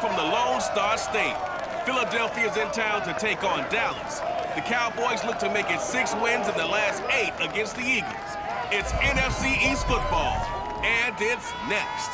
from the Lone Star State. Philadelphia's in town to take on Dallas. The Cowboys look to make it 6 wins in the last 8 against the Eagles. It's NFC East football, and it's next.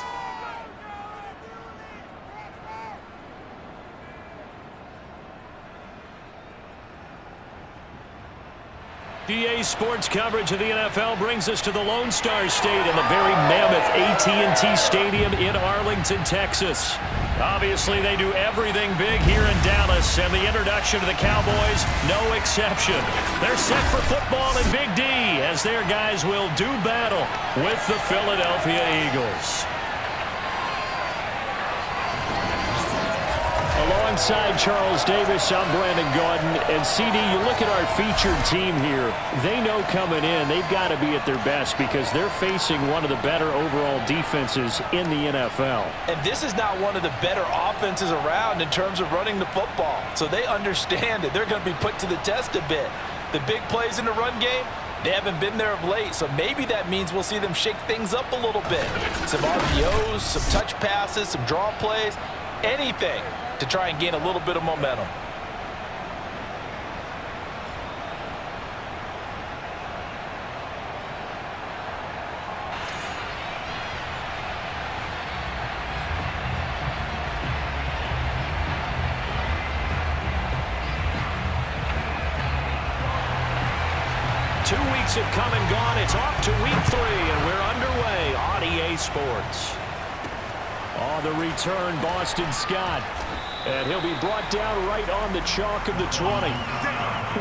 EA Sports coverage of the NFL brings us to the Lone Star State in the very mammoth AT&T Stadium in Arlington, Texas. Obviously, they do everything big here in Dallas, and the introduction to the Cowboys, no exception. They're set for football in Big D as their guys will do battle with the Philadelphia Eagles. Alongside Charles Davis, I'm Brandon Gaudin. And CD, you look at our featured team here. They know coming in they've got to be at their best because they're facing one of the better overall defenses in the NFL. And this is not one of the better offenses around in terms of running the football. So they understand that they're going to be put to the test a bit. The big plays in the run game, they haven't been there of late, so maybe that means we'll see them shake things up a little bit. Some RPOs, some touch passes, some draw plays, anything to try and gain a little bit of momentum. Two weeks have come and gone. It's off to week 3, and we're underway on EA Sports. On the return, Boston Scott. And he'll be brought down right on the chalk of the 20.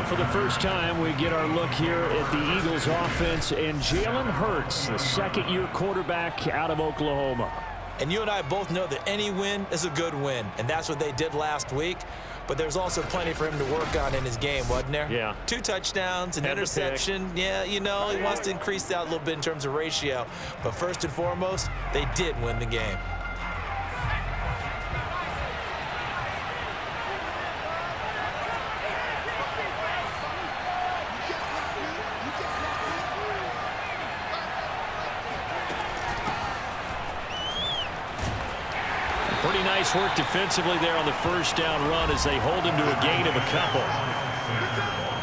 For the first time, we get our look here at the Eagles offense and Jalen Hurts, the second-year quarterback out of Oklahoma. And you and I both know that any win is a good win, and that's what they did last week. But there's also plenty for him to work on in his game, wasn't there? Yeah. 2 touchdowns, an interception. Yeah, you know, he wants to increase that a little bit in terms of ratio. But first and foremost, they did win the game. Pretty nice work defensively there on the first down run as they hold him to a gain of a couple.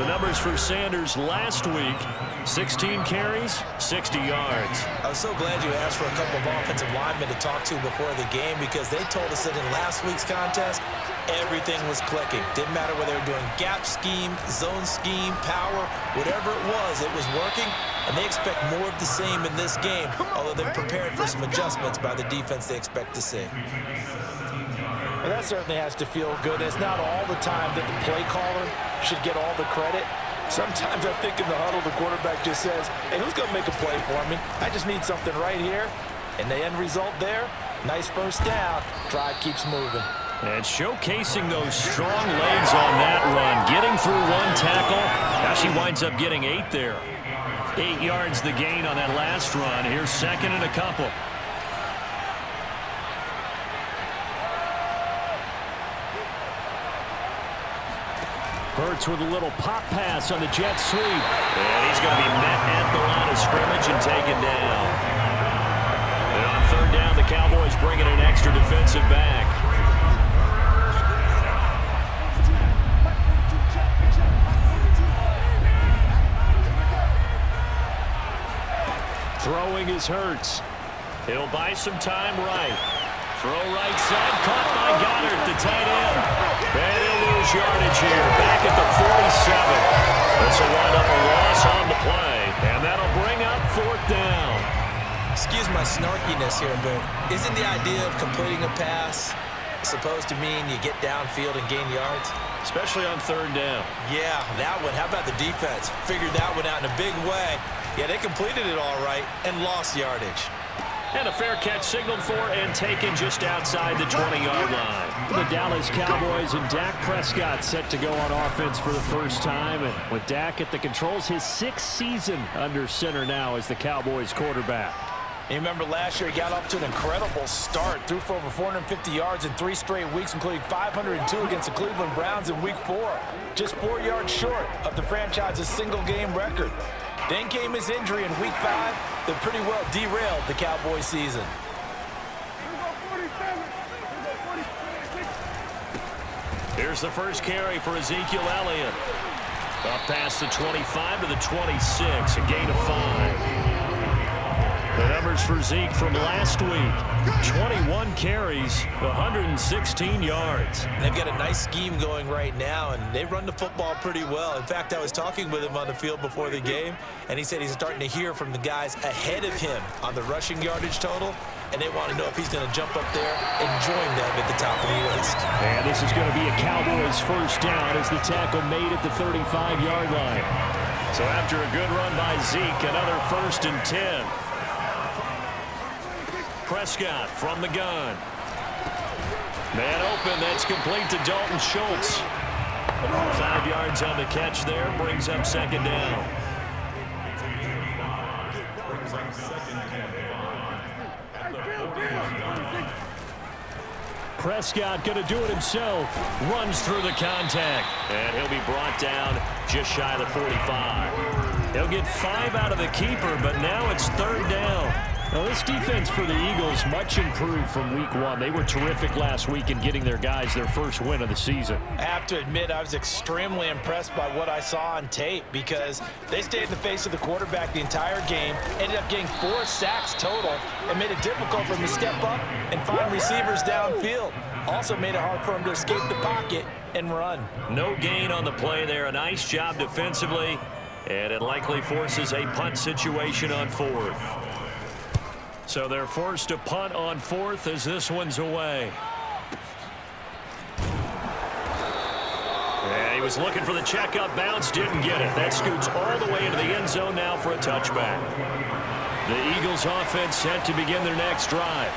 The numbers for Sanders last week, 16 carries, 60 yards. I was so glad you asked for a couple of offensive linemen to talk to before the game because they told us that in last week's contest, everything was clicking. Didn't matter whether they were doing gap scheme, zone scheme, power, whatever it was working. And they expect more of the same in this game, although they're prepared for some adjustments by the defense they expect to see. Well, that certainly has to feel good. It's not all the time that the play caller should get all the credit. Sometimes I think in the huddle, the quarterback just says, hey, who's going to make a play for me? I just need something right here. And the end result there, nice first down. Drive keeps moving. And showcasing those strong legs on that run, getting through 1 tackle. Now she winds up getting 8 there. 8 yards the gain on that last run. Here's second and a couple. Hurts with a little pop pass on the jet sweep. And he's going to be met at the line of scrimmage and taken down. And on third down, the Cowboys bring in an extra defensive back. Throwing is Hurts. He'll buy some time right. Throw right side, caught by Goddard, the tight end. And he'll lose yardage here, back at the 47. This will wind up a loss on the play, and that'll bring up 4th down. Excuse my snarkiness here, but isn't the idea of completing a pass supposed to mean you get downfield and gain yards? Especially on third down. Yeah, that one. How about the defense? Figured that one out in a big way. Yeah, they completed it all right and lost yardage. And a fair catch signaled for and taken just outside the 20-yard line. The Dallas Cowboys and Dak Prescott set to go on offense for the first time. And with Dak at the controls, his 6th season under center now as the Cowboys quarterback. You remember last year he got off to an incredible start. Threw for over 450 yards in 3 straight weeks, including 502 against the Cleveland Browns in Week 4. Just 4 yards short of the franchise's single-game record. Then came his injury in Week 5 that pretty well derailed the Cowboys season. Here's the first carry for Ezekiel Elliott. Up past the 25 to the 26, a gain of 5. The numbers for Zeke from last week, 21 carries, 116 yards. They've got a nice scheme going right now, and they run the football pretty well. In fact, I was talking with him on the field before the game, and he said he's starting to hear from the guys ahead of him on the rushing yardage total, and they want to know if he's going to jump up there and join them at the top of the list. And this is going to be a Cowboys first down as the tackle made at the 35-yard line. So after a good run by Zeke, another 1st and 10. Prescott from the gun. Man open, that's complete to Dalton Schultz. 5 yards on the catch there, brings up 2nd down. Prescott going to do it himself. Runs through the contact. And he'll be brought down just shy of the 45. He'll get 5 out of the keeper, but now it's 3rd down. Well, this defense for the Eagles much improved from week 1. They were terrific last week in getting their guys their first win of the season. I have to admit, I was extremely impressed by what I saw on tape because they stayed in the face of the quarterback the entire game, ended up getting 4 sacks total, and made it difficult for him to step up and find receivers downfield. Also made it hard for him to escape the pocket and run. No gain on the play there. A nice job defensively, and it likely forces a punt situation on 4th. So they're forced to punt on 4th as this one's away. And he was looking for the checkup bounce, didn't get it. That scoots all the way into the end zone now for a touchback. The Eagles offense set to begin their next drive.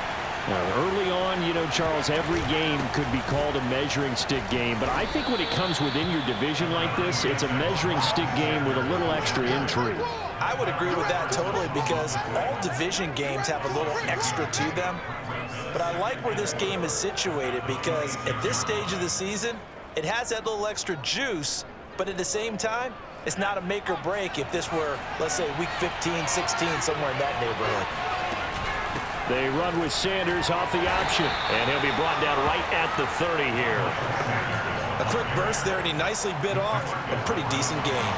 Well, early on, you know, Charles, every game could be called a measuring stick game. But I think when it comes within your division like this, it's a measuring stick game with a little extra intrigue. I would agree with that totally because all division games have a little extra to them. But I like where this game is situated because at this stage of the season, it has that little extra juice, but at the same time, it's not a make or break if this were, let's say, week 15, 16, somewhere in that neighborhood. They run with Sanders off the option, and he'll be brought down right at the 30 here. A quick burst there, and he nicely bit off a pretty decent gain.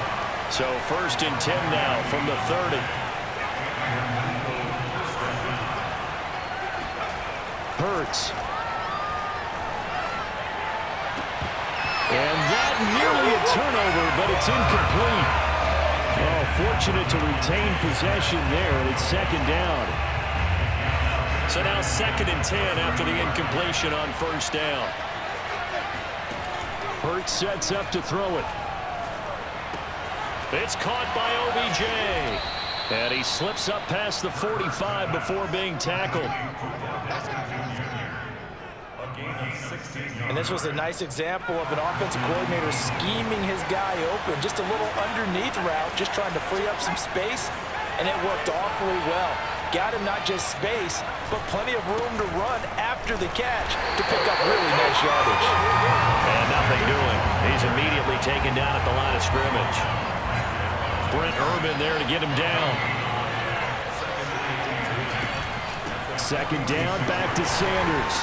So 1st and 10 now from the 30. Hurts. And that nearly a turnover, but it's incomplete. Oh, fortunate to retain possession there, and it's 2nd down. So now 2nd and 10 after the incompletion on 1st down. Hurts sets up to throw it. It's caught by OBJ. And he slips up past the 45 before being tackled. And this was a nice example of an offensive coordinator scheming his guy open. Just a little underneath route, just trying to free up some space, and it worked awfully well. Got him not just space, but plenty of room to run after the catch to pick up really nice yardage. And nothing doing. He's immediately taken down at the line of scrimmage. Brent Urban there to get him down. 2nd down, back to Sanders.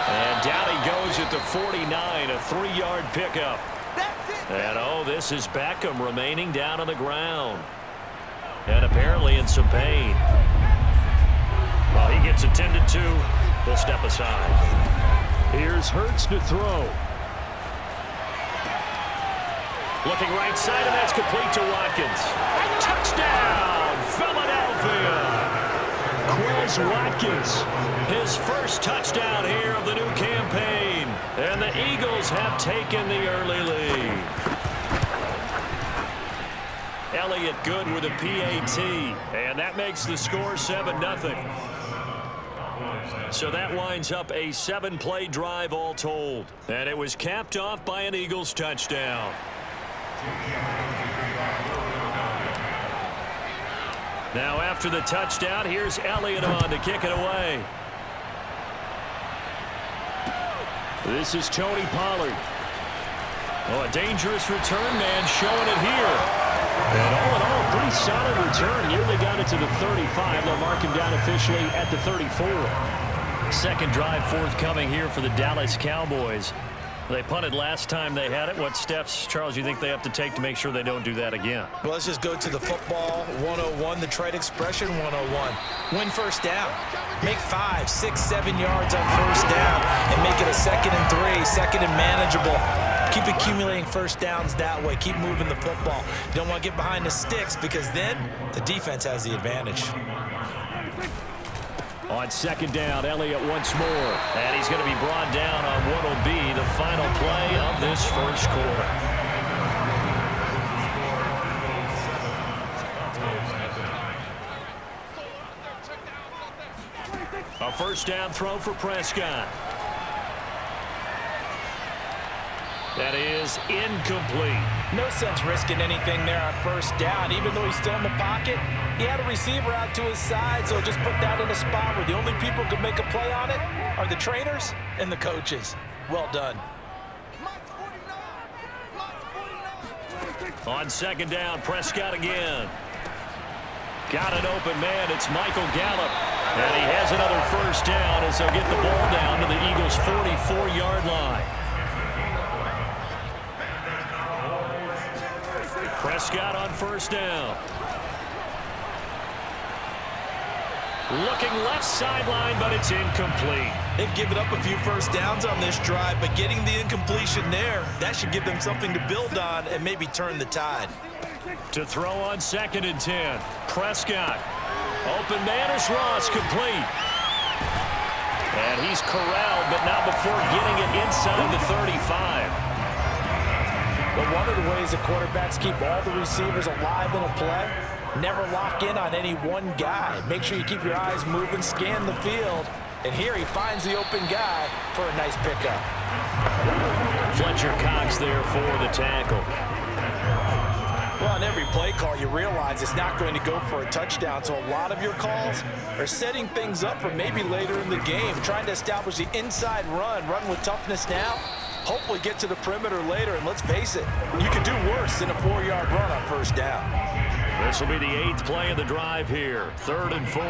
And down he goes at the 49, a 3-yard pickup. And oh, this is Beckham remaining down on the ground. And apparently in some pain. Well, he gets attended to. We'll step aside. Here's Hurts to throw. Looking right side, and that's complete to Watkins. Touchdown, Philadelphia! Quez Watkins, his first touchdown here of the new campaign. And the Eagles have taken the early lead. Elliott good with a PAT, and that makes the score 7-0. So that winds up a 7-play drive all told. And it was capped off by an Eagles touchdown. Now after the touchdown, here's Elliott on to kick it away. This is Tony Pollard. Oh, a dangerous return man showing it here. And all in all, pretty solid return. Nearly got it to the 35. They'll mark him down officially at the 34. Second drive forthcoming here for the Dallas Cowboys. They punted last time they had it. What steps, Charles, you think they have to take to make sure they don't do that again? Well, let's just go to the football 101, the trade expression 101. Win first down. Make 5, 6, 7 yards on first down and make it a 2nd and 3, 2nd and manageable. Keep accumulating first downs that way. Keep moving the football. You don't want to get behind the sticks because then the defense has the advantage. On 2nd down, Elliott once more. And he's going to be brought down on what will be the final play of this first quarter. A first down throw for Prescott. That is incomplete. No sense risking anything there on first down. Even though he's still in the pocket, he had a receiver out to his side, so just put that in a spot where the only people who can make a play on it are the trainers and the coaches. Well done. On 2nd down, Prescott again. Got an open man. It's Michael Gallup. And he has another first down as they'll get the ball down to the Eagles' 44-yard line. Prescott on first down. Looking left sideline, but it's incomplete. They've given up a few first downs on this drive, but getting the incompletion there, that should give them something to build on and maybe turn the tide. To throw on 2nd and 10. Prescott. Open man is Ross, complete. And he's corralled, but not before getting it inside the 35. But one of the ways the quarterbacks keep all the receivers alive in a play, never lock in on any one guy. Make sure you keep your eyes moving, scan the field. And here he finds the open guy for a nice pickup. Fletcher Cox there for the tackle. Well, on every play call, you realize it's not going to go for a touchdown. So a lot of your calls are setting things up for maybe later in the game, trying to establish the inside run with toughness now. Hopefully get to the perimeter later, and let's face it, you could do worse than a 4-yard run on first down. This will be the 8th play of the drive here. 3rd and 4.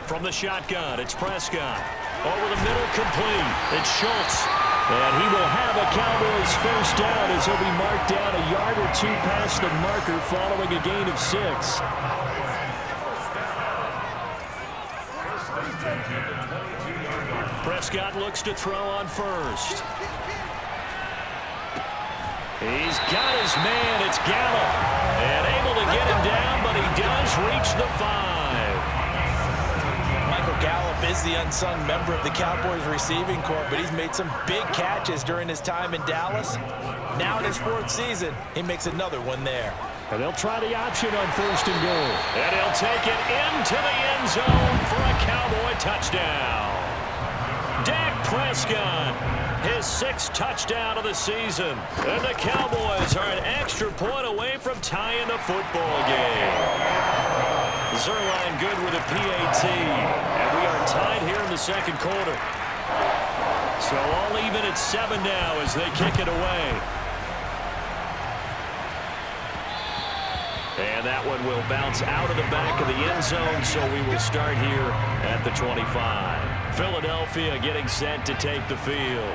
From the shotgun, it's Prescott. Over the middle, complete. It's Schultz. And he will have a Cowboys first down as he'll be marked down a yard or two past the marker following a gain of 6. Prescott looks to throw on first. He's got his man. It's Gallup. And able to get him down, but he does reach the 5. Michael Gallup is the unsung member of the Cowboys receiving corps, but he's made some big catches during his time in Dallas. Now in his 4th season, he makes another one there. And they'll try the option on 1st and goal. And he'll take it into the end zone for a Cowboy touchdown. Dak Prescott, his 6th touchdown of the season. And the Cowboys are an extra point away from tying the football game. Zerline good with a PAT. And we are tied here in the 2nd quarter. So all even at 7 now as they kick it away. And that one will bounce out of the back of the end zone, so we will start here at the 25. Philadelphia getting set to take the field.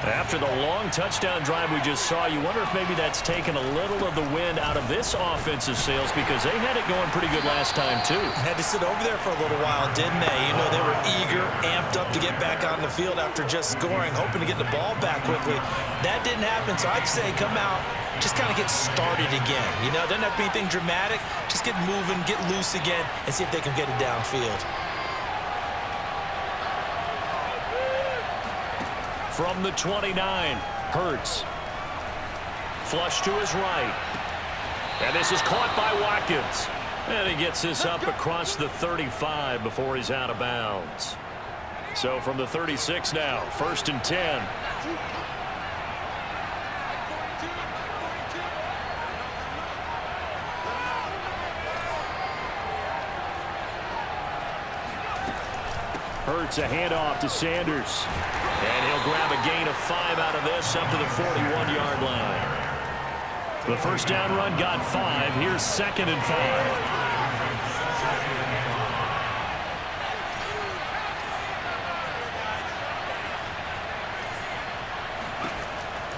After the long touchdown drive we just saw, you wonder if maybe that's taken a little of the wind out of this offensive sails because they had it going pretty good last time, too. Had to sit over there for a little while, didn't they? You know, they were eager, amped up to get back on the field after just scoring, hoping to get the ball back quickly. That didn't happen, so I'd say come out, just kind of get started again. You know, doesn't have to be anything dramatic. Just get moving, get loose again, and see if they can get it downfield. From the 29, Hurts. Flush to his right. And this is caught by Watkins. And he gets this up across the 35 before he's out of bounds. So from the 36 now, 1st and 10. Hurts a handoff to Sanders. And he'll grab a gain of 5 out of this up to the 41-yard line. The first down run got 5. Here's 2nd and 5.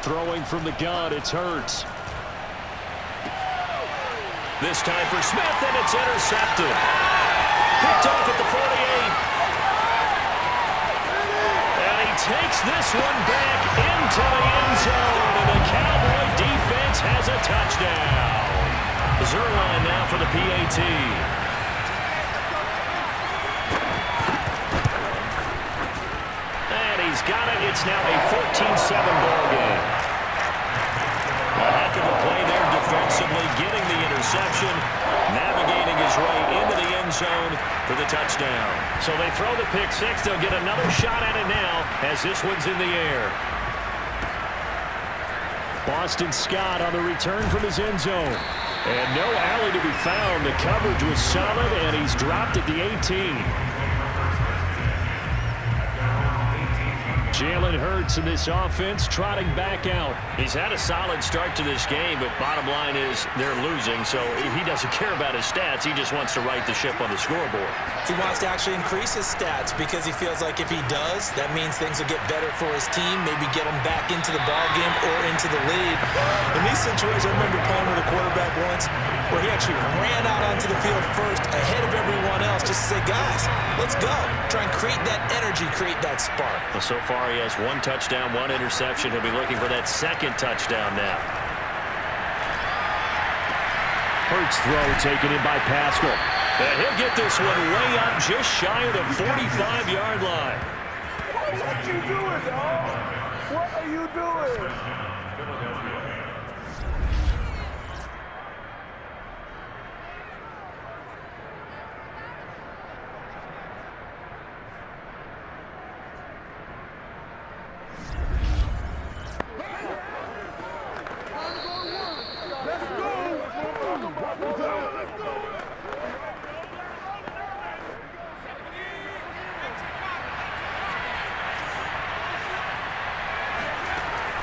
Throwing from the gun, it's Hurts. This time for Smith, and it's intercepted. Picked off at the 48. And he takes this one back into the end zone, and the Cowboy defense has a touchdown. Zerline now for the PAT. And he's got it. It's now a 14-7 ball game. A heck of a play there defensively, getting the interception, navigating his way into the end zone for the touchdown. So they throw the pick six. They'll get another shot at it now as this one's in the air. Boston Scott on the return from his end zone. And no alley to be found. The coverage was solid, and he's dropped at the 18. Jalen Hurts in this offense trotting back out. He's had a solid start to this game, but bottom line is they're losing, so he doesn't care about his stats. He just wants to right the ship on the scoreboard. He wants to actually increase his stats because he feels like if he does, that means things will get better for his team, maybe get him back into the ball game or into the lead. In these situations, I remember playing with a quarterback once where he actually ran out onto the field first ahead of everyone else just to say, guys, let's go. Try and create that energy, create that spark. Well, so far he has one touchdown, one interception. He'll be looking for that second touchdown now. Hurts throw taken in by Pascal. And he'll get this one way up just shy of the 45-yard line. What you doing, dog? What are you doing?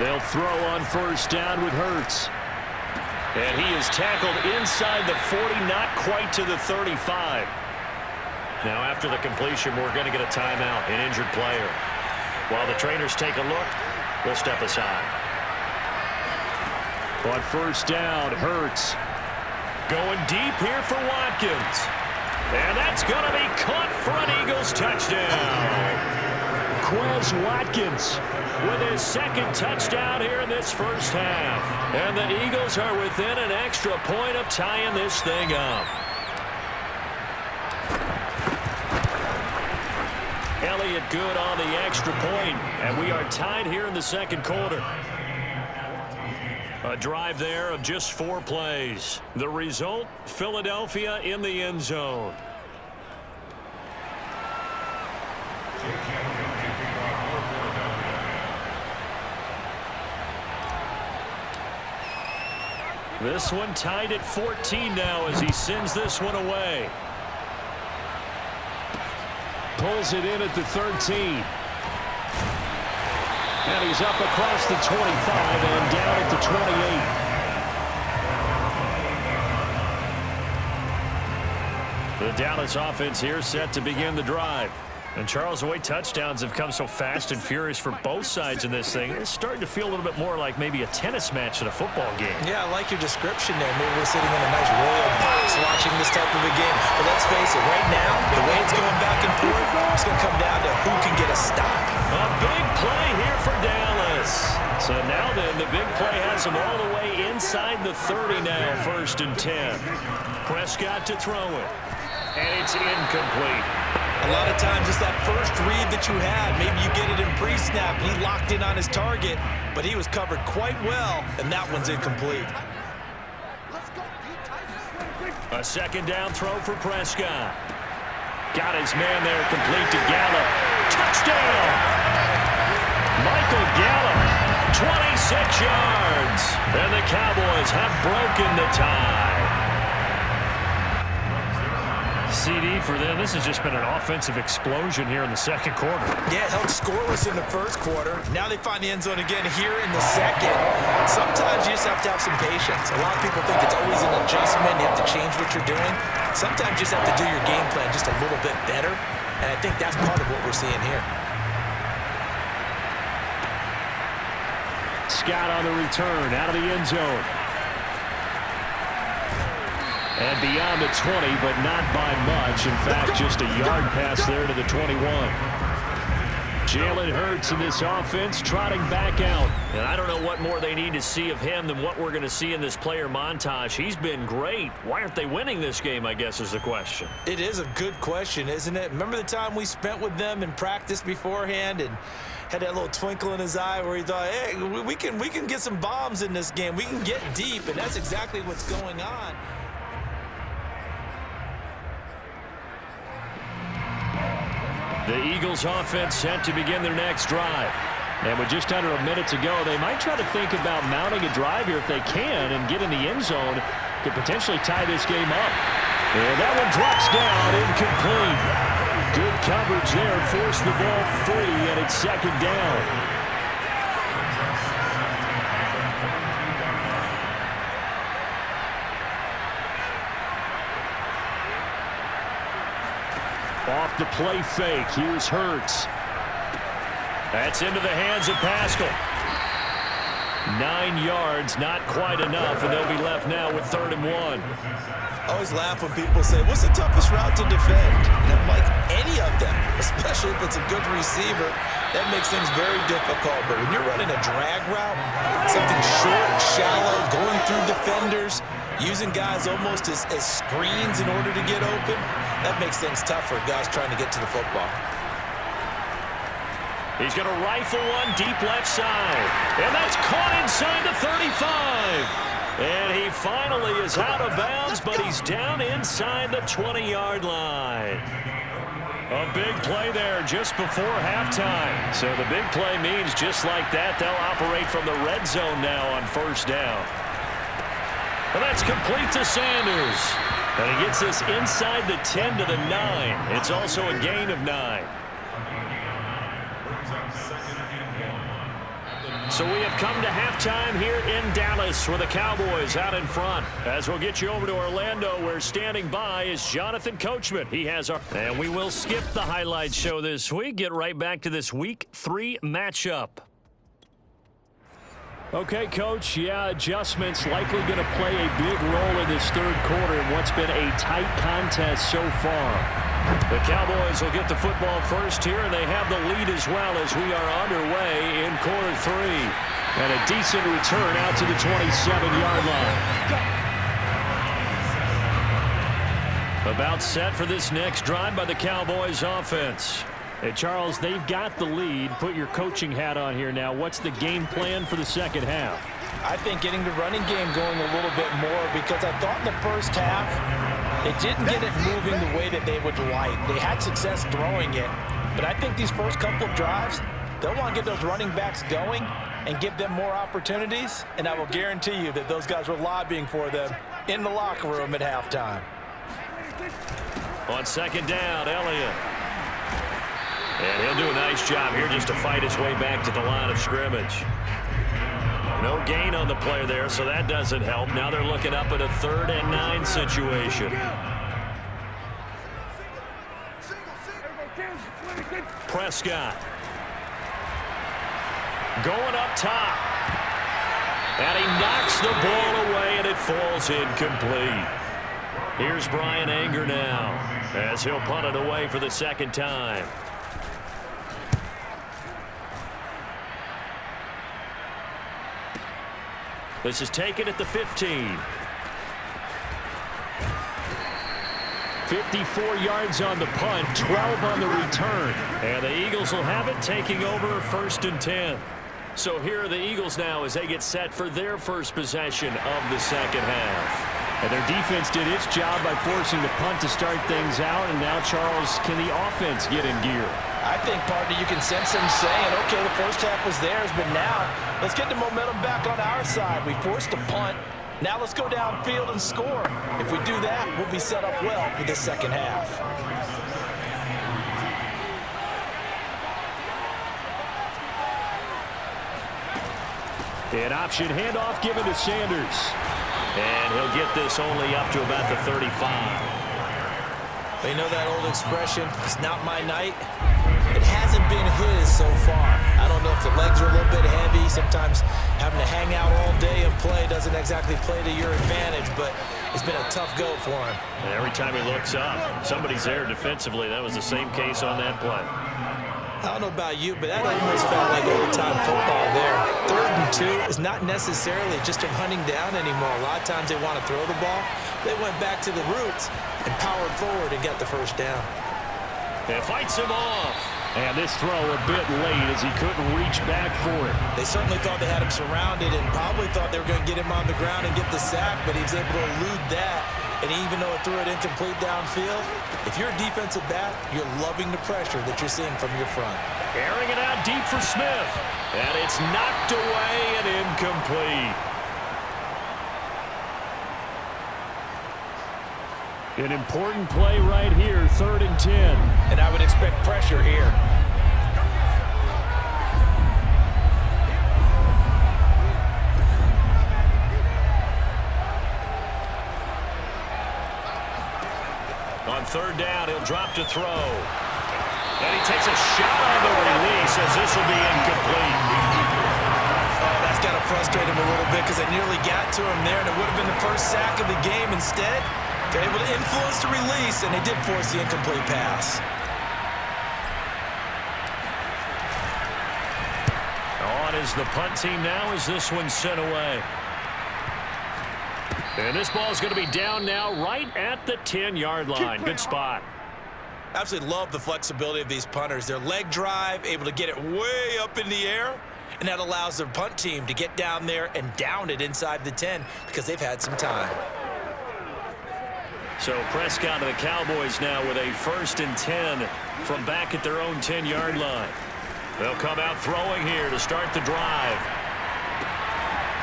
They'll throw on first down with Hurts. And he is tackled inside the 40, not quite to the 35. Now after the completion, we're going to get a timeout, an injured player. While the trainers take a look, we'll step aside. On first down, Hurts. Going deep here for Watkins. And that's going to be caught for an Eagles touchdown. Quez Watkins with his second touchdown here in this first half. And the Eagles are within an extra point of tying this thing up. Elliott good on the extra point, and we are tied here in the second quarter. A drive there of just 4 plays. The result, Philadelphia in the end zone. This one tied at 14 now as he sends this one away. Pulls it in at the 13. And he's up across the 25 and down at the 28. The Dallas offense here set to begin the drive. And Charles, the way touchdowns have come so fast and furious for both sides in this thing, it's starting to feel a little bit more like maybe a tennis match at a football game. Yeah, I like your description there. Maybe we're sitting in a nice royal box watching this type of a game. But let's face it, right now, the way it's going back and forth, it's going to come down to who can get a stop. A big play here for Dallas. So now then, the big play has him all the way inside the 30 now, 1st and 10. Prescott to throw it. And it's incomplete. A lot of times it's that first read that you had. Maybe you get it in pre-snap. He locked in on his target, but he was covered quite well, and that one's incomplete. A second down throw for Prescott. Got his man there, complete to Gallup. Touchdown! Michael Gallup, 26 yards. And the Cowboys have broken the tie. CD for them. This has just been an offensive explosion here in the second quarter. Yeah, held scoreless in the first quarter. Now they find the end zone again here in the second. Sometimes you just have to have some patience. A lot of people think it's always an adjustment. You have to change what you're doing. Sometimes you just have to do your game plan just a little bit better. And I think that's part of what we're seeing here. Scott on the return, out of the end zone. And beyond the 20, but not by much. In fact, just a yard pass there to the 21. Jalen Hurts in this offense trotting back out. And I don't know what more they need to see of him than what we're going to see in this player montage. He's been great. Why aren't they winning this game, I guess, is the question. It is a good question, isn't it? Remember the time we spent with them in practice beforehand and had that little twinkle in his eye where he thought, hey, we can get some bombs in this game. We can get deep, and that's exactly what's going on. The Eagles offense set to begin their next drive. And with just under a minute to go, they might try to think about mounting a drive here if they can and get in the end zone to potentially tie this game up. And that one drops down, incomplete. Good coverage there, forced the ball free, and it's second down. Off the play fake. Here's Hurts. That's into the hands of Pascal. 9 yards, not quite enough, and they'll be left now with 3rd and 1. I always laugh when people say, what's the toughest route to defend? And I'm like, any of them, especially if it's a good receiver, that makes things very difficult. But when you're running a drag route, something short and shallow, going through defenders, using guys almost as screens in order to get open, that makes things tough for guys trying to get to the football. He's going to rifle one deep left side. And that's caught inside the 35. And he finally is out of bounds, but he's down inside the 20-yard line. A big play there just before halftime. So the big play means just like that, they'll operate from the red zone now on 1st down. And that's complete to Sanders. And he gets this inside the 10 to the 9. It's also a gain of 9. So we have come to halftime here in Dallas with the Cowboys out in front. As we'll get you over to Orlando, where standing by is Jonathan Coachman. He has our... And we will skip the highlight show this week. Get right back to this Week 3 matchup. Okay, Coach, adjustments likely going to play a big role in this 3rd quarter in what's been a tight contest so far. The Cowboys will get the football first here, and they have the lead as well as we are underway in quarter 3. And a decent return out to the 27-yard line. About set for this next drive by the Cowboys offense. Hey, Charles, they've got the lead. Put your coaching hat on here now. What's the game plan for the second half? I think getting the running game going a little bit more, because I thought in the first half they didn't get it moving the way that they would like. They had success throwing it, but I think these first couple of drives, they'll want to get those running backs going and give them more opportunities, and I will guarantee you that those guys were lobbying for them in the locker room at halftime. On 2nd down, Elliott. And he'll do a nice job here just to fight his way back to the line of scrimmage. No gain on the play there, so that doesn't help. Now they're looking up at a 3rd and 9 situation. Prescott. Going up top. And he knocks the ball away, and it falls incomplete. Here's Brian Anger now, as he'll punt it away for the 2nd time. This is taken at the 15. 54 yards on the punt, 12 on the return. And the Eagles will have it, taking over 1st and 10. So here are the Eagles now as they get set for their first possession of the second half. And their defense did its job by forcing the punt to start things out. And now, Charles, can the offense get in gear? I think, partner, you can sense them saying, okay, the first half was theirs, but now let's get the momentum back on our side. We forced a punt. Now let's go downfield and score. If we do that, we'll be set up well for the second half. An option handoff given to Sanders. And he'll get this only up to about the 35. You know that old expression, it's not my night? It hasn't been his so far. I don't know if the legs are a little bit heavy. Sometimes Having to hang out all day and play doesn't exactly play to your advantage, but it's been a tough go for him. And every time he looks up, somebody's there defensively. That was the same case on that play. I don't know about you, but that almost felt like overtime football there. 3rd and 2 is not necessarily just him hunting down anymore. A lot of times they want to throw the ball. They went back to the roots and powered forward and got the first down. It fights him off. And this throw a bit late as he couldn't reach back for it. They certainly thought they had him surrounded and probably thought they were going to get him on the ground and get the sack, but he was able to elude that. And even though it threw it incomplete downfield, if you're a defensive back, you're loving the pressure that you're seeing from your front. Airing it out deep for Smith. And it's knocked away and incomplete. An important play right here, 3rd and 10. And I would expect pressure here. On 3rd down, he'll drop to throw. And he takes a shot on the release as this will be incomplete. Oh, that's got to frustrate him a little bit because they nearly got to him there, and it would have been the first sack of the game. Instead, they're able to influence the release, and they did force the incomplete pass. On is the punt team now as this one's sent away. And this ball is going to be down now right at the 10-yard line. Good spot. Absolutely love the flexibility of these punters. Their leg drive, able to get it way up in the air, and that allows their punt team to get down there and down it inside the 10 because they've had some time. So Prescott and the Cowboys now with a 1st and 10 from back at their own 10-yard line. They'll come out throwing here to start the drive.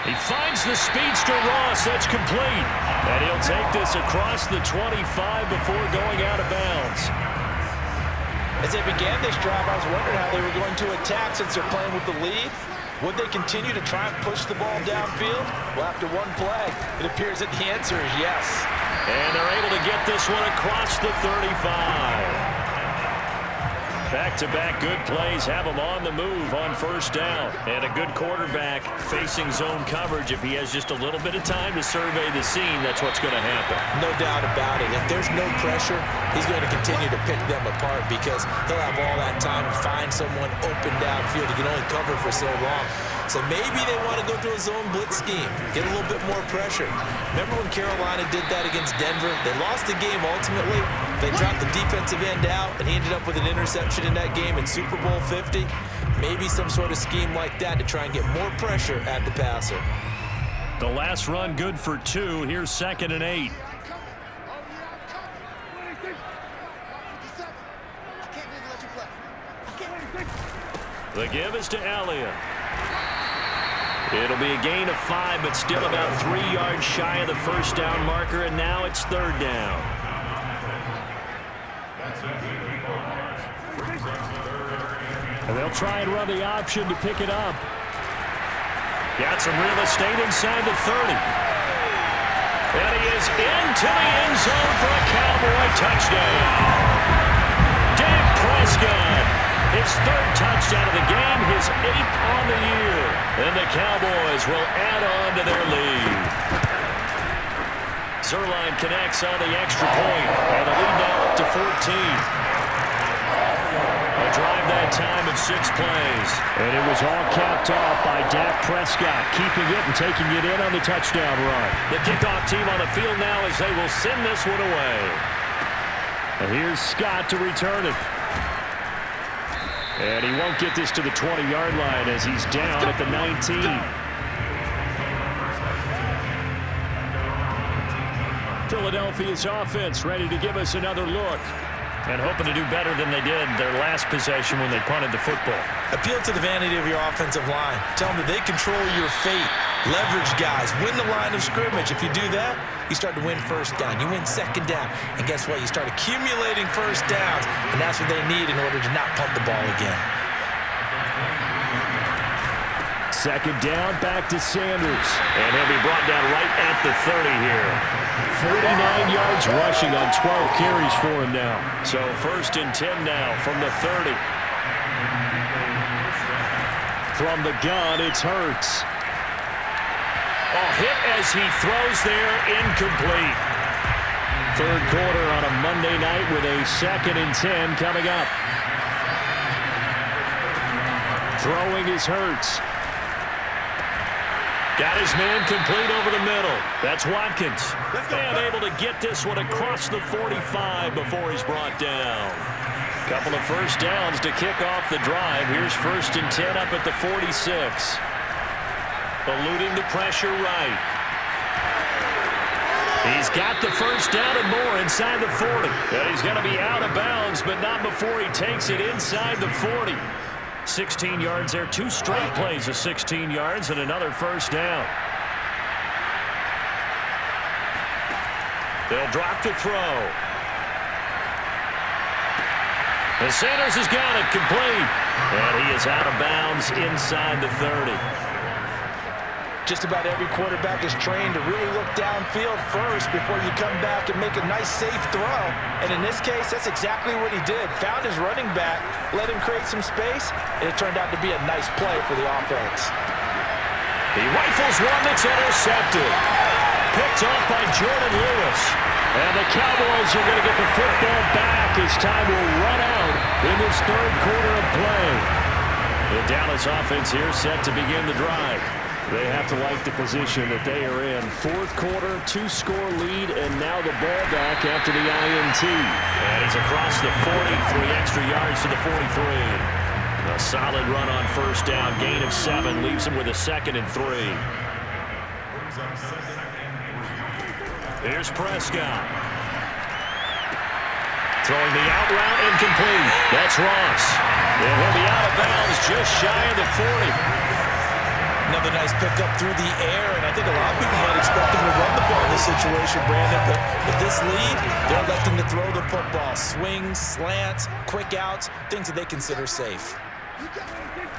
He finds the speedster Ross. That's complete. And he'll take this across the 25 before going out of bounds. As they began this drive, I was wondering how they were going to attack since they're playing with the lead. Would they continue to try and push the ball downfield? Well, after one play, it appears that the answer is yes. And they're able to get this one across the 35. Back-to-back good plays have him on the move on 1st down. And a good quarterback facing zone coverage. If he has just a little bit of time to survey the scene, that's what's going to happen. No doubt about it. If there's no pressure, he's going to continue to pick them apart because he'll have all that time to find someone open downfield. He can only cover for so long. So maybe they want to go to a zone blitz scheme, get a little bit more pressure. Remember when Carolina did that against Denver? They lost the game ultimately. They dropped the defensive end out, and he ended up with an interception in that game in Super Bowl 50. Maybe some sort of scheme like that to try and get more pressure at the passer. The last run good for 2. Here's 2nd and 8. The give is to Elliott. It'll be a gain of 5, but still about 3 yards shy of the 1st down marker, and now it's 3rd down. And they'll try and run the option to pick it up. Got some real estate inside the 30. And he is into the end zone for a Cowboy touchdown. Dak Prescott. His 3rd touchdown of the game, his 8th on the year. And the Cowboys will add on to their lead. Zerline connects on the extra point, and the lead now up to 14. A drive that time of 6 plays. And it was all capped off by Dak Prescott, keeping it and taking it in on the touchdown run. The kickoff team on the field now as they will send this one away. And here's Scott to return it. And he won't get this to the 20-yard line as he's down at the 19. Philadelphia's offense ready to give us another look. And hoping to do better than they did their last possession when they punted the football. Appeal to the vanity of your offensive line. Tell them that they control your fate. Leverage guys. Win the line of scrimmage. If you do that, you start to win 1st down. You win 2nd down. And guess what? You start accumulating 1st downs. And that's what they need in order to not punt the ball again. 2nd down, back to Sanders. And he'll be brought down right at the 30 here. 49 yards rushing on 12 carries for him now. So 1st and 10 now from the 30. From the gun, it's Hurts. Oh, hit as he throws there, incomplete. Third quarter on a Monday night with a 2nd and 10 coming up. Throwing is Hurts. Got his man complete over the middle. That's Watkins. And able to get this one across the 45 before he's brought down. Couple of first downs to kick off the drive. Here's 1st and 10 up at the 46. Eluding the pressure right. He's got the first down and more inside the 40. And he's going to be out of bounds, but not before he takes it inside the 40. 16 yards there. 2 straight plays of 16 yards and another first down. They'll drop to throw. And Sanders has got it complete. And he is out of bounds inside the 30. Just about every quarterback is trained to really look downfield first before you come back and make a nice, safe throw. And in this case, that's exactly what he did. Found his running back, let him create some space, and it turned out to be a nice play for the offense. He rifles one that's intercepted. Picked off by Jordan Lewis. And the Cowboys are going to get the football back as time will run out in this third quarter of play. The Dallas offense here set to begin the drive. They have to like the position that they are in. Fourth quarter, 2-score lead, and now the ball back after the INT. And he's across the 40, 3 extra yards to the 43. A solid run on first down, gain of 7, leaves him with a 2nd and 3. Here's Prescott. Throwing the out route, incomplete. That's Ross. And he'll be out of bounds just shy of the 40. Another nice pickup through the air, and I think a lot of people might expect him to run the ball in this situation, Brandon, but with this lead, they're electing to throw the football. Swings, slants, quick outs, things that they consider safe.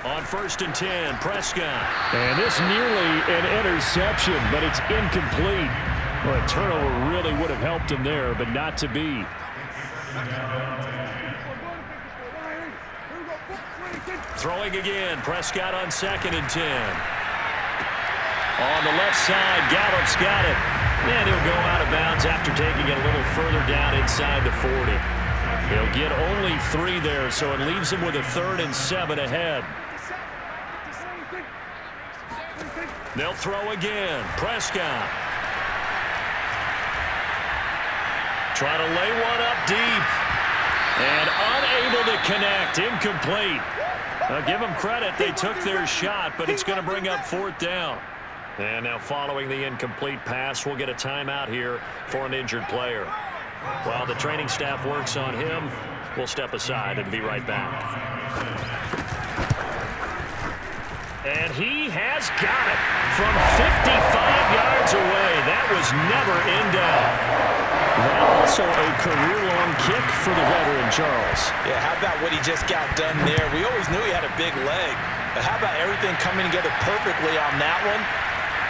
On 1st and 10, Prescott. And this nearly an interception, but it's incomplete. Well, a turnover really would have helped him there, but not to be. Throwing again, Prescott on 2nd and 10. On the left side, Gallup's got it. And he'll go out of bounds after taking it a little further down inside the 40. He'll get only 3 there, so it leaves him with a 3rd and 7 ahead. They'll throw again, Prescott. Trying to lay one up deep. And unable to connect, incomplete. Now give them credit, they took their shot, but it's going to bring up 4th down. And now following the incomplete pass, we'll get a timeout here for an injured player. While the training staff works on him, we'll step aside and be right back. And he has got it from 55 yards away. That was never in doubt. That also a career-long kick for the veteran, Charles. Yeah, how about what he just got done there? We always knew he had a big leg, but how about everything coming together perfectly on that one?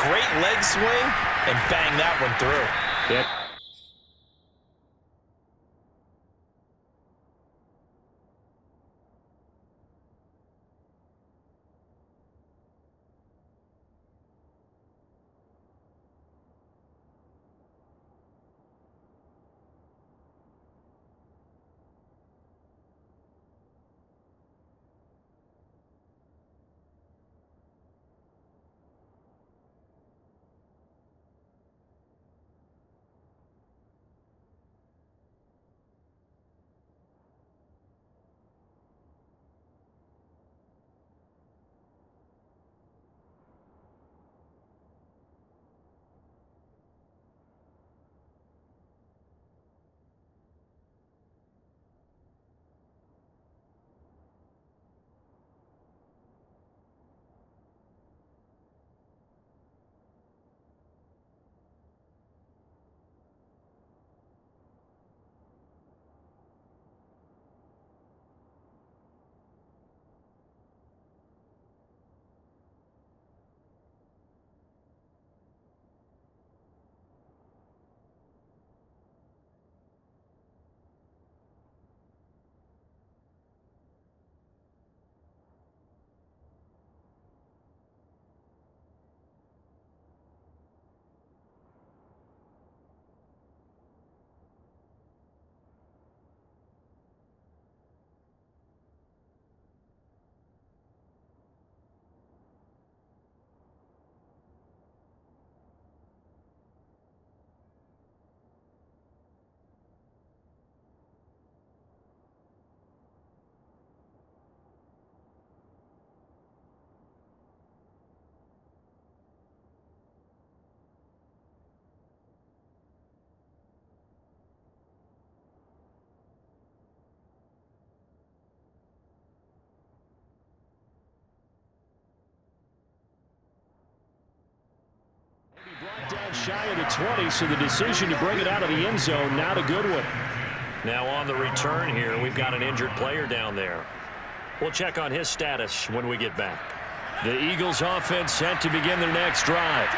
Great leg swing, and bang that one through. Yep. shy of the 20, so the decision to bring it out of the end zone, not a good one. Now on the return here, we've got an injured player down there. We'll check on his status when we get back. The Eagles offense set to begin their next drive.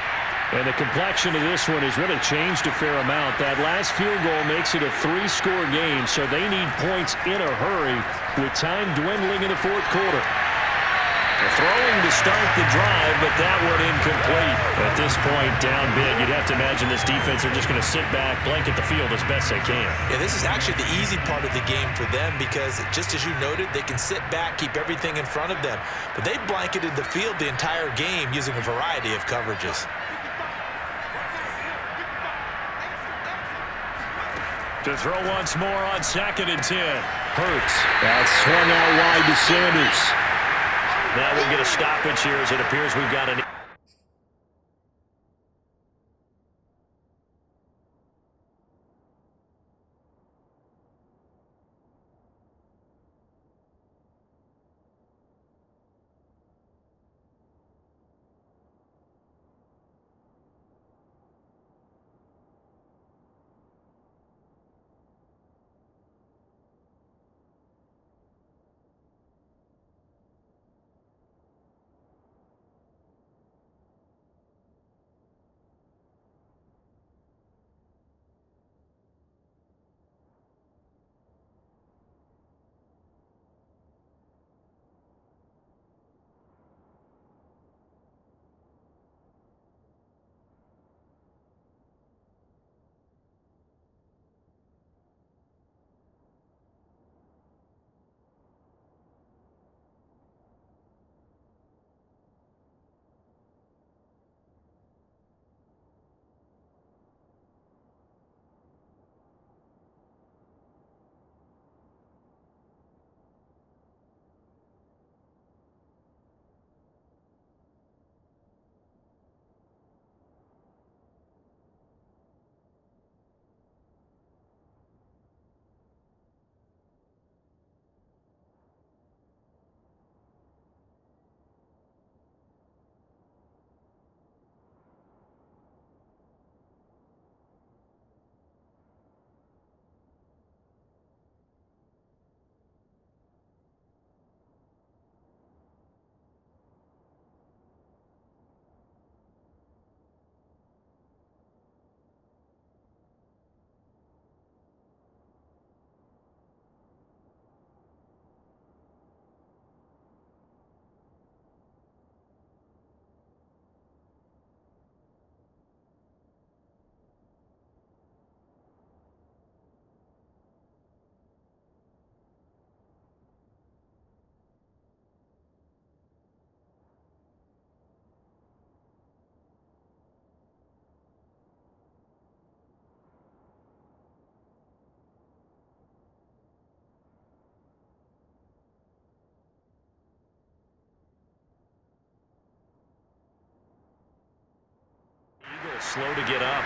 And the complexion of this one has really changed a fair amount. That last field goal makes it a 3-score game, so they need points in a hurry with time dwindling in the fourth quarter. Throwing to start the drive, but that one incomplete. At this point, down big, you'd have to imagine this defense are just going to sit back, blanket the field as best they can. Yeah, this is actually the easy part of the game for them because, just as you noted, they can sit back, keep everything in front of them. But they blanketed the field the entire game using a variety of coverages. To throw once more on 2nd and 10. Hurts. That's swung out wide to Sanders. Now we'll get a stoppage here as it appears we've got an... Slow to get up.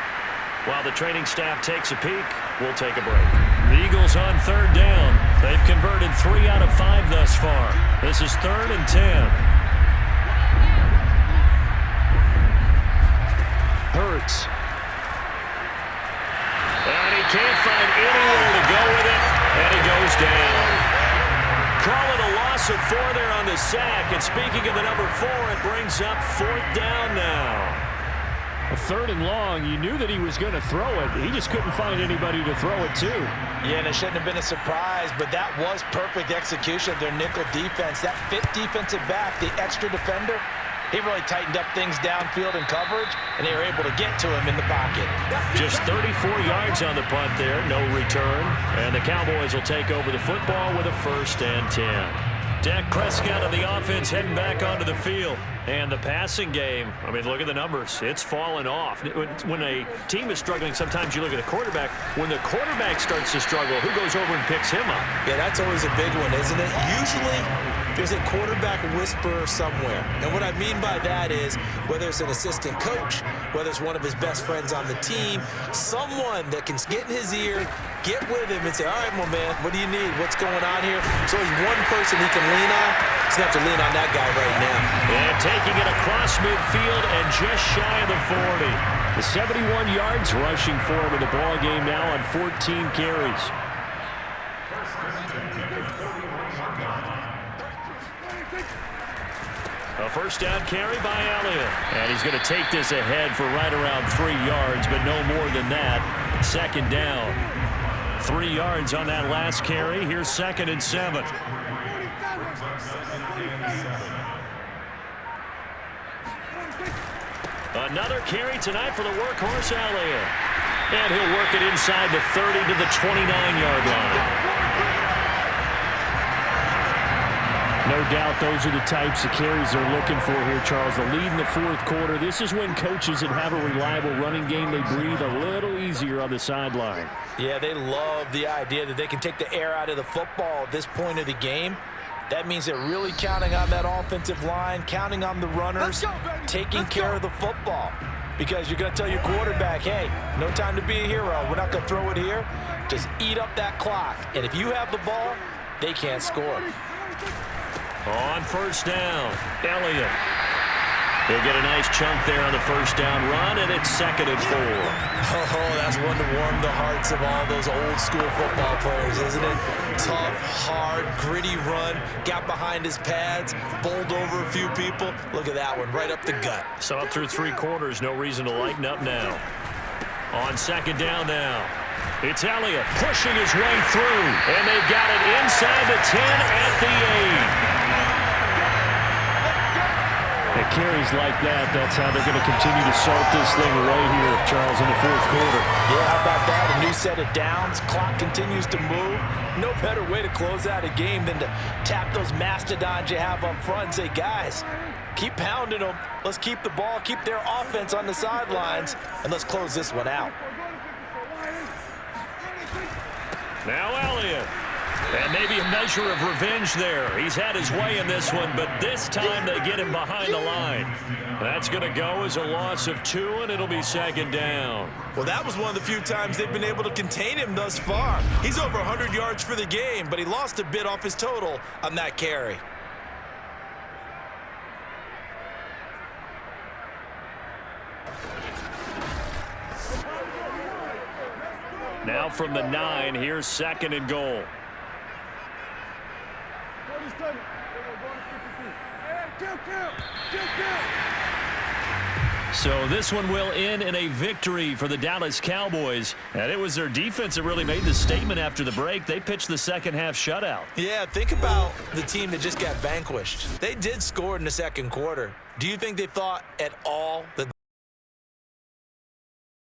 While the training staff takes a peek, we'll take a break. The Eagles on 3rd down. They've converted 3 out of 5 thus far. This is 3rd and 10. Hurts. And he can't find anywhere to go with it, and he goes down. Calling a loss of 4 there on the sack, and speaking of the number 4, it brings up 4th down now. A 3rd and long, you knew that he was going to throw it. He just couldn't find anybody to throw it to. Yeah, and it shouldn't have been a surprise, but that was perfect execution of their nickel defense. That 5th defensive back, the extra defender, he really tightened up things downfield in coverage, and they were able to get to him in the pocket. Just 34 yards on the punt there, no return. And the Cowboys will take over the football with a 1st and 10. Dak Prescott on the offense heading back onto the field. And the passing game, I mean, look at the numbers. It's fallen off. When a team is struggling, sometimes you look at the quarterback. When the quarterback starts to struggle, who goes over and picks him up? Yeah, that's always a big one, isn't it? Usually There's a quarterback whisperer somewhere. And what I mean by that is whether it's an assistant coach, whether it's one of his best friends on the team, someone that can get in his ear, get with him and say, all right, my man, what do you need? What's going on here? So he's one person he can lean on. He's going to have to lean on that guy right now. And taking it across midfield and just shy of the 40. The 71 yards rushing for him in the ball game now on 14 carries. A first down carry by Elliott. And he's going to take this ahead for right around 3 yards, but no more than that. Second down. 3 yards on that last carry. Here's 2nd and 7. Another carry tonight for the workhorse Elliott. And he'll work it inside the 30 to the 29-yard line. No doubt those are the types of carries they're looking for here, Charles. The lead in the fourth quarter. This is when coaches that have a reliable running game, they breathe a little easier on the sideline. Yeah, they love the idea that they can take the air out of the football at this point of the game. That means they're really counting on that offensive line, counting on the runners, taking care of the football. Because you're going to tell your quarterback, hey, no time to be a hero. We're not going to throw it here. Just eat up that clock. And if you have the ball, they can't score. On first down, Elliott. He'll get a nice chunk there on the first down run, and it's 2nd and 4. Oh, that's one to warm the hearts of all those old school football players, isn't it? Tough, hard, gritty run, got behind his pads, bowled over a few people. Look at that one, right up the gut. So up through 3 quarters, no reason to lighten up now. On 2nd down now, it's Elliott pushing his way through, and they've got it inside the 10 at the 8. At carries like that, that's how they're going to continue to salt this thing right here, Charles, in the fourth quarter. Yeah, how about that? A new set of downs. Clock continues to move. No better way to close out a game than to tap those mastodons you have up front and say, guys, keep pounding them. Let's keep the ball, keep their offense on the sidelines, and let's close this one out. Now Elliott. And maybe a measure of revenge there. He's had his way in this one, but this time they get him behind the line. That's going to go as a loss of 2, and it'll be 2nd down. Well, that was one of the few times they've been able to contain him thus far. He's over 100 yards for the game, but he lost a bit off his total on that carry. Now from the 9, here's 2nd and goal. So this one will end in a victory for the Dallas Cowboys. And it was their defense that really made the statement after the break. They pitched the second half shutout. Yeah, think about the team that just got vanquished. They did score in the second quarter. Do you think they thought at all that